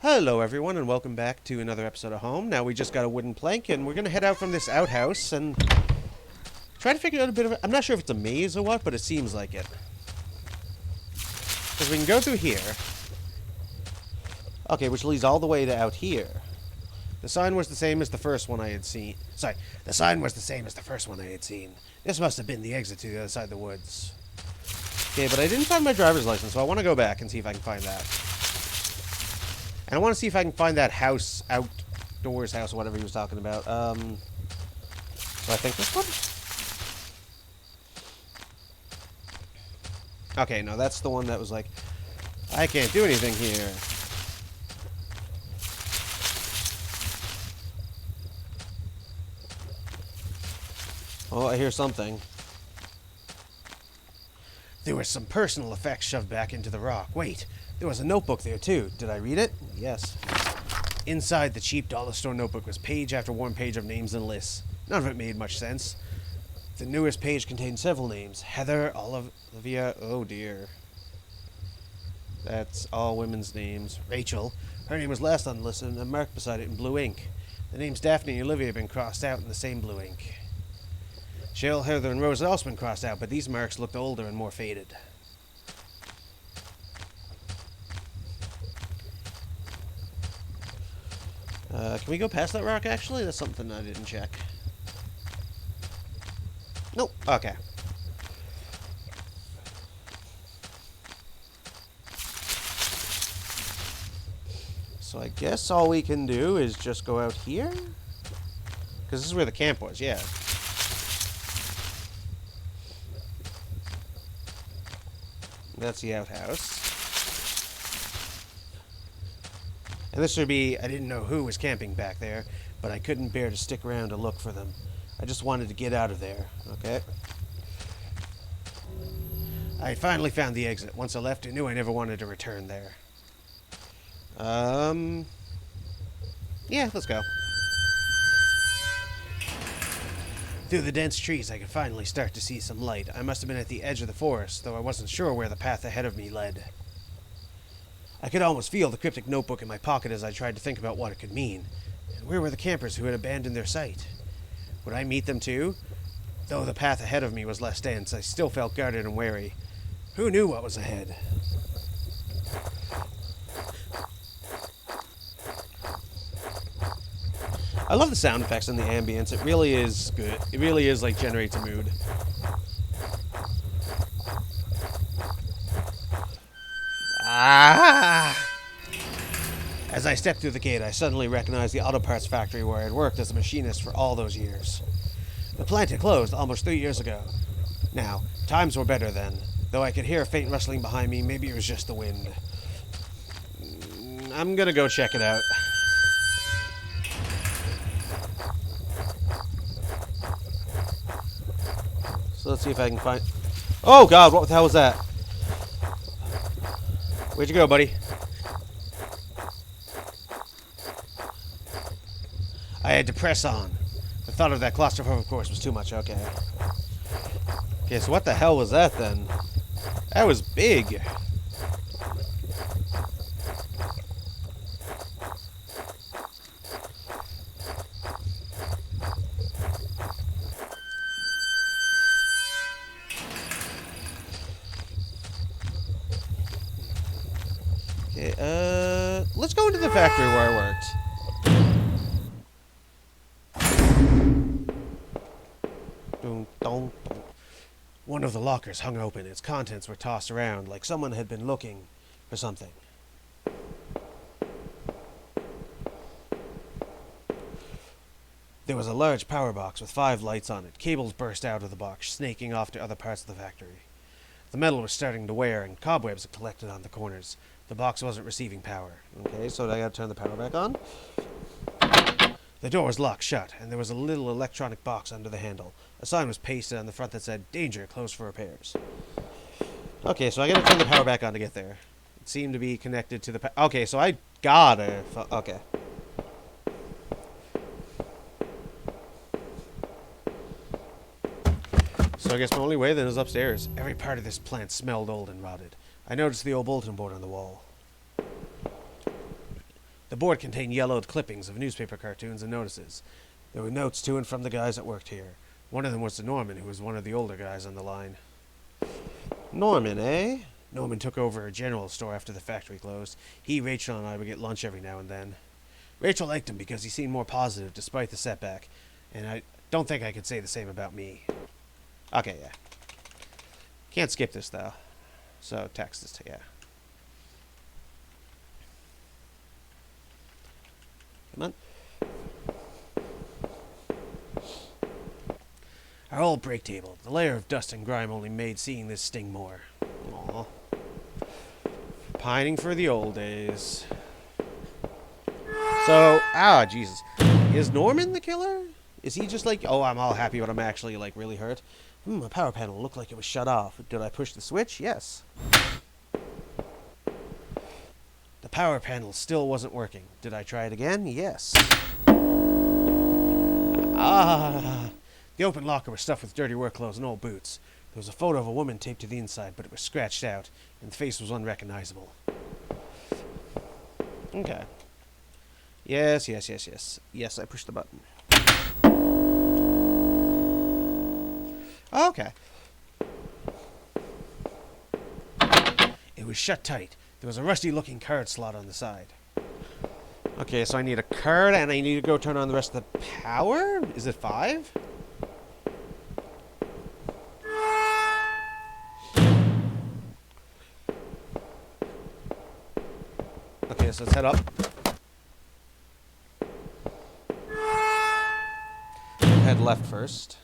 Hello everyone and welcome back to another episode of Home. Now we just got a wooden plank and we're going to head out from this outhouse and try to figure out a bit of it. I'm not sure if it's a maze or what, but it seems like it. Because we can go through here. Okay, which leads all the way to out here. The sign was the same as the first one I had seen. Sorry, the sign was the same as the first one I had seen. This must have been the exit to the other side of the woods. Okay, but I didn't find my driver's license, so I want to go back and see if I can find that. And I want to see if I can find that house, outdoors house, or whatever he was talking about. So I think this one? Okay, no, that's the one that was like, I can't do anything here. Oh, I hear something. There was some personal effects shoved back into the rock. Wait, there was a notebook there too. Did I read it? Yes. Inside the cheap dollar store notebook was page after one page of names and lists. None of it made much sense. The newest page contained several names. Heather, Olivia, oh dear. That's all women's names. Rachel, her name was last on the list and marked beside it in blue ink. The names Daphne and Olivia had been crossed out in the same blue ink. Cheryl, Heather, and Rose had also been crossed out, but these marks looked older and more faded. Can we go past that rock, actually? That's something I didn't check. Nope. Okay. So I guess all we can do is just go out here? Because this is where the camp was, yeah. That's the outhouse. And this would be, I didn't know who was camping back there, but I couldn't bear to stick around to look for them. I just wanted to get out of there, okay? I finally found the exit. Once I left, I knew I never wanted to return there. Yeah, let's go. Through the dense trees, I could finally start to see some light. I must have been at the edge of the forest, though I wasn't sure where the path ahead of me led. I could almost feel the cryptic notebook in my pocket as I tried to think about what it could mean. And where were the campers who had abandoned their site? Would I meet them too? Though the path ahead of me was less dense, I still felt guarded and wary. Who knew what was ahead? I love the sound effects and the ambience. It really is good. It really is, like, generates a mood. Ah! As I stepped through the gate, I suddenly recognized the auto parts factory where I had worked as a machinist for all those years. The plant had closed almost 3 years ago. Now, times were better then. Though I could hear a faint rustling behind me, maybe it was just the wind. I'm gonna go check it out. So let's see if I can find... Oh god, what the hell was that? Where'd you go, buddy? I had to press on. The thought of that claustrophobic course was too much, okay. Okay, so what the hell was that then? That was big. Okay, let's go into the factory where I worked. One of the lockers hung open. Its contents were tossed around like someone had been looking for something. There was a large power box with 5 lights on it. Cables burst out of the box, snaking off to other parts of the factory. The metal was starting to wear, and cobwebs had collected on the corners. The box wasn't receiving power. Okay, so I gotta turn the power back on. The door was locked shut, and there was a little electronic box under the handle. A sign was pasted on the front that said, "Danger, closed for repairs." Okay, so I gotta turn the power back on to get there. It seemed to be connected to the okay, so I gotta... Okay. So I guess my only way then is upstairs. Every part of this plant smelled old and rotted. I noticed the old bulletin board on the wall. The board contained yellowed clippings of newspaper cartoons and notices. There were notes to and from the guys that worked here. One of them was to Norman, who was one of the older guys on the line. Norman, eh? Norman took over a general store after the factory closed. He, Rachel, and I would get lunch every now and then. Rachel liked him because he seemed more positive despite the setback, and I don't think I could say the same about me. Okay, yeah. Can't skip this, though. So, text this to, yeah. Come on. Our old break table. The layer of dust and grime only made seeing this sting more. Aw. Pining for the old days. So, Jesus. Is Norman the killer? Is he just like, oh, I'm all happy, but I'm actually, like, really hurt? A power panel looked like it was shut off. Did I push the switch? Yes. The power panel still wasn't working. Did I try it again? Yes. The open locker was stuffed with dirty work clothes and old boots. There was a photo of a woman taped to the inside, but it was scratched out, and the face was unrecognizable. Okay. Yes. Yes, I pushed the button. Okay. It was shut tight. There was a rusty-looking card slot on the side. Okay, so I need a card, and I need to go turn on the rest of the power? Is it 5? Okay, so let's head up. Head left first.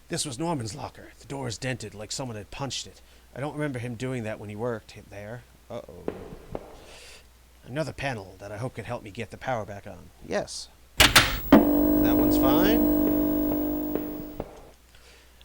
This was Norman's locker. The door is dented, like someone had punched it. I don't remember him doing that when he worked there. Uh-oh. Another panel that I hope could help me get the power back on. Yes. And that one's fine.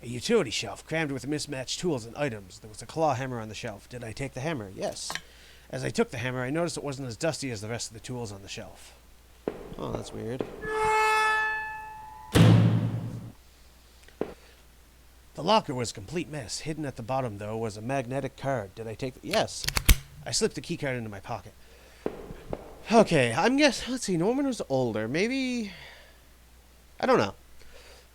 A utility shelf crammed with mismatched tools and items. There was a claw hammer on the shelf. Did I take the hammer? Yes. As I took the hammer, I noticed it wasn't as dusty as the rest of the tools on the shelf. Oh, that's weird. The locker was a complete mess. Hidden at the bottom, though, was a magnetic card. Did I take the... Yes. I slipped the key card into my pocket. Okay, I'm guessing... Let's see, Norman was older. Maybe... I don't know.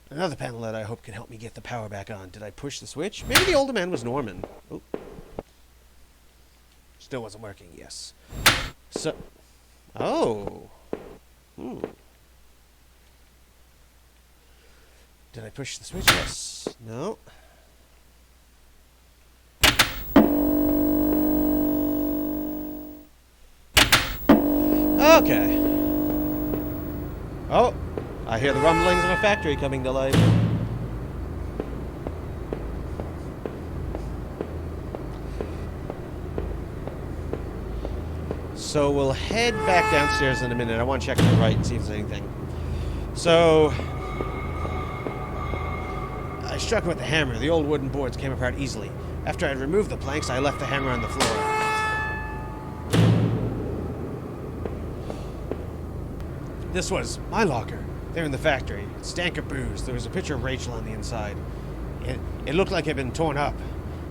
Another panel that I hope can help me get the power back on. Did I push the switch? Maybe the older man was Norman. Oh. Still wasn't working, yes. So... Oh. Did I push the switch? Yes. No. Okay. Oh, I hear the rumblings of a factory coming to life. So we'll head back downstairs in a minute. I want to check to the right and see if there's anything. So... I struck with the hammer. The old wooden boards came apart easily. After I had removed the planks, I left the hammer on the floor. This was my locker. There in the factory. It stank of booze. There was a picture of Rachel on the inside. It looked like it had been torn up.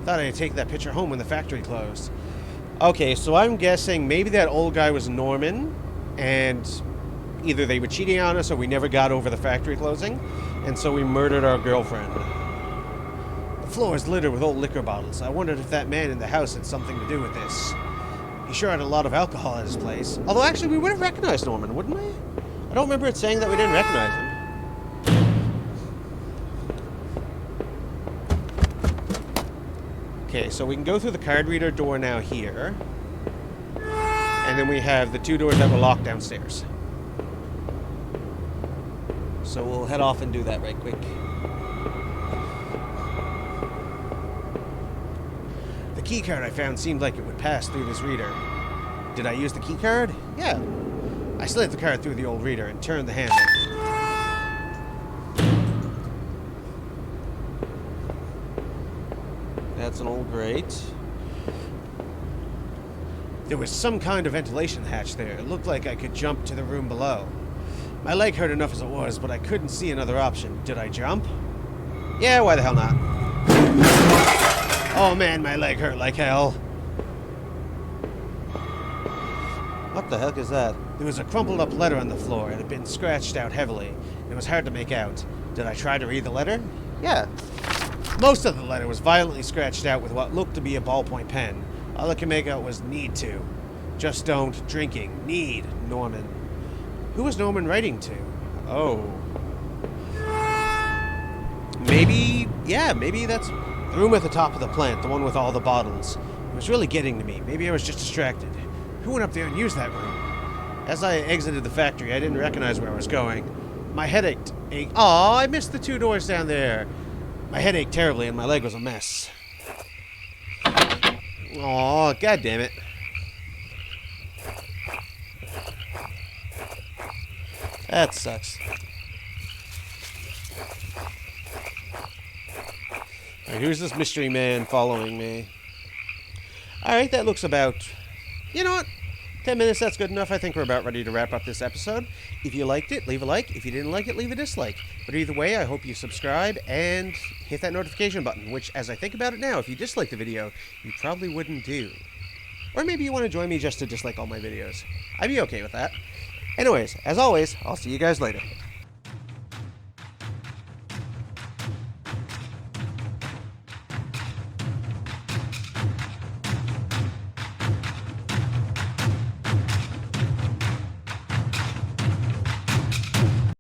Thought I'd take that picture home when the factory closed. Okay, so I'm guessing maybe that old guy was Norman, and either they were cheating on us or we never got over the factory closing, and so we murdered our girlfriend. The floor is littered with old liquor bottles. I wondered if that man in the house had something to do with this. He sure had a lot of alcohol at his place. Although, actually, we would have recognized Norman, wouldn't we? I don't remember it saying that we didn't recognize him. Okay, so we can go through the card reader door now here. And then we have the two doors that were locked downstairs. So we'll head off and do that right quick. The key card I found seemed like it would pass through this reader. Did I use the key card? Yeah. I slid the card through the old reader and turned the handle. That's an old grate. There was some kind of ventilation hatch there. It looked like I could jump to the room below. My leg hurt enough as it was, but I couldn't see another option. Did I jump? Yeah, why the hell not? Oh man, my leg hurt like hell. What the heck is that? There was a crumpled up letter on the floor. It had been scratched out heavily, and it was hard to make out. Did I try to read the letter? Yeah. Most of the letter was violently scratched out with what looked to be a ballpoint pen. All I could make out was need to. Just don't. Drinking. Need. Norman. Who was Norman writing to? Oh. Maybe that's the room at the top of the plant, the one with all the bottles. It was really getting to me. Maybe I was just distracted. Who went up there and used that room? As I exited the factory, I didn't recognize where I was going. My head ached. Aw, I missed the 2 doors down there. My head ached terribly and my leg was a mess. Aw, god damn it. That sucks. Alright, who's this mystery man following me? Alright, that looks about... You know what? 10 minutes, that's good enough. I think we're about ready to wrap up this episode. If you liked it, leave a like. If you didn't like it, leave a dislike. But either way, I hope you subscribe and hit that notification button, which, as I think about it now, if you dislike the video, you probably wouldn't do. Or maybe you want to join me just to dislike all my videos. I'd be okay with that. Anyways, as always, I'll see you guys later.